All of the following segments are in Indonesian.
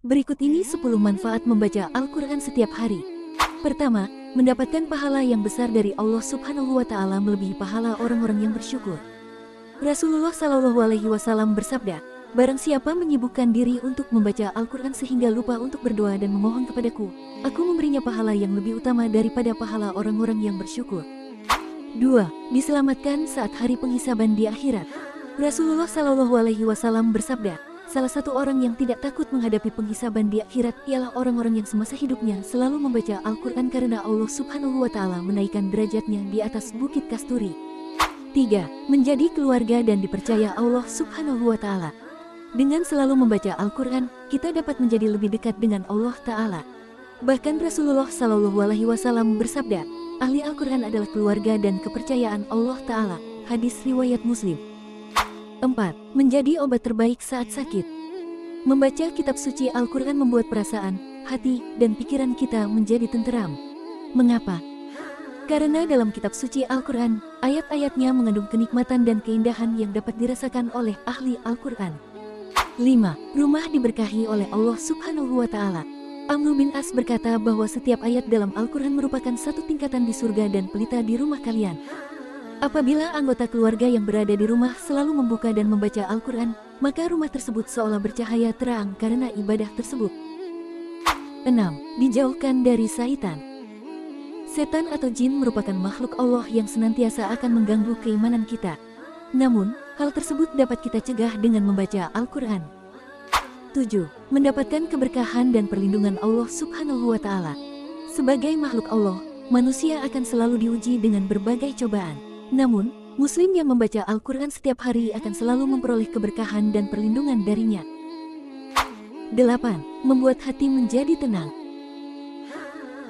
Berikut ini 10 manfaat membaca Al-Quran setiap hari. Pertama, mendapatkan pahala yang besar dari Allah Subhanahu wa Ta'ala melebihi pahala orang-orang yang bersyukur. Rasulullah Shallallahu Alaihi Wasallam bersabda, "Barang siapa menyibukkan diri untuk membaca Al-Quran sehingga lupa untuk berdoa dan memohon kepadaku, aku memberinya pahala yang lebih utama daripada pahala orang-orang yang bersyukur." 2. Diselamatkan saat hari penghisaban di akhirat. Rasulullah Shallallahu Alaihi Wasallam bersabda, salah satu orang yang tidak takut menghadapi penghisaban di akhirat ialah orang-orang yang semasa hidupnya selalu membaca Al-Quran karena Allah Subhanahu wa Ta'ala menaikkan derajatnya di atas bukit kasturi. 3. Menjadi keluarga dan dipercaya Allah Subhanahu wa Ta'ala. Dengan selalu membaca Al-Quran, kita dapat menjadi lebih dekat dengan Allah Ta'ala. Bahkan Rasulullah Shallallahu Alaihi Wasallam bersabda, ahli Al-Quran adalah keluarga dan kepercayaan Allah Ta'ala. Hadis riwayat Muslim. 4. Menjadi obat terbaik saat sakit. Membaca kitab suci Al-Quran membuat perasaan, hati, dan pikiran kita menjadi tenteram. Mengapa? Karena dalam kitab suci Al-Quran, ayat-ayatnya mengandung kenikmatan dan keindahan yang dapat dirasakan oleh ahli Al-Quran. 5. Rumah diberkahi oleh Allah Subhanahu wa Ta'ala. Amr bin As berkata bahwa setiap ayat dalam Al-Quran merupakan satu tingkatan di surga dan pelita di rumah kalian. Apabila anggota keluarga yang berada di rumah selalu membuka dan membaca Al-Quran, maka rumah tersebut seolah bercahaya terang karena ibadah tersebut. 6. Dijauhkan dari syaitan. Setan atau jin merupakan makhluk Allah yang senantiasa akan mengganggu keimanan kita. Namun, hal tersebut dapat kita cegah dengan membaca Al-Quran. 7. Mendapatkan keberkahan dan perlindungan Allah Subhanahu wa Ta'ala. Sebagai makhluk Allah, manusia akan selalu diuji dengan berbagai cobaan. Namun, Muslim yang membaca Al-Quran setiap hari akan selalu memperoleh keberkahan dan perlindungan darinya. 8. Membuat hati menjadi tenang.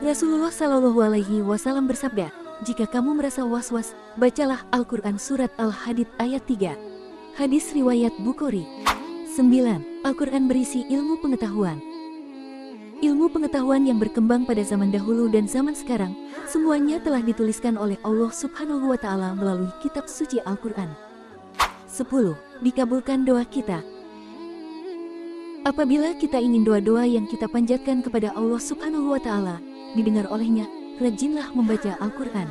Rasulullah Shallallahu Alaihi Wasallam bersabda, jika kamu merasa was-was, bacalah Al-Quran surat Al-Hadid ayat 3. Hadis riwayat Bukhari. 9. Al-Quran berisi ilmu pengetahuan. Ilmu pengetahuan yang berkembang pada zaman dahulu dan zaman sekarang, semuanya telah dituliskan oleh Allah Subhanahu wa Ta'ala melalui kitab suci Al-Quran. 10. Dikabulkan doa kita. Apabila kita ingin doa-doa yang kita panjatkan kepada Allah Subhanahu wa Ta'ala didengar olehnya, rajinlah membaca Al-Quran.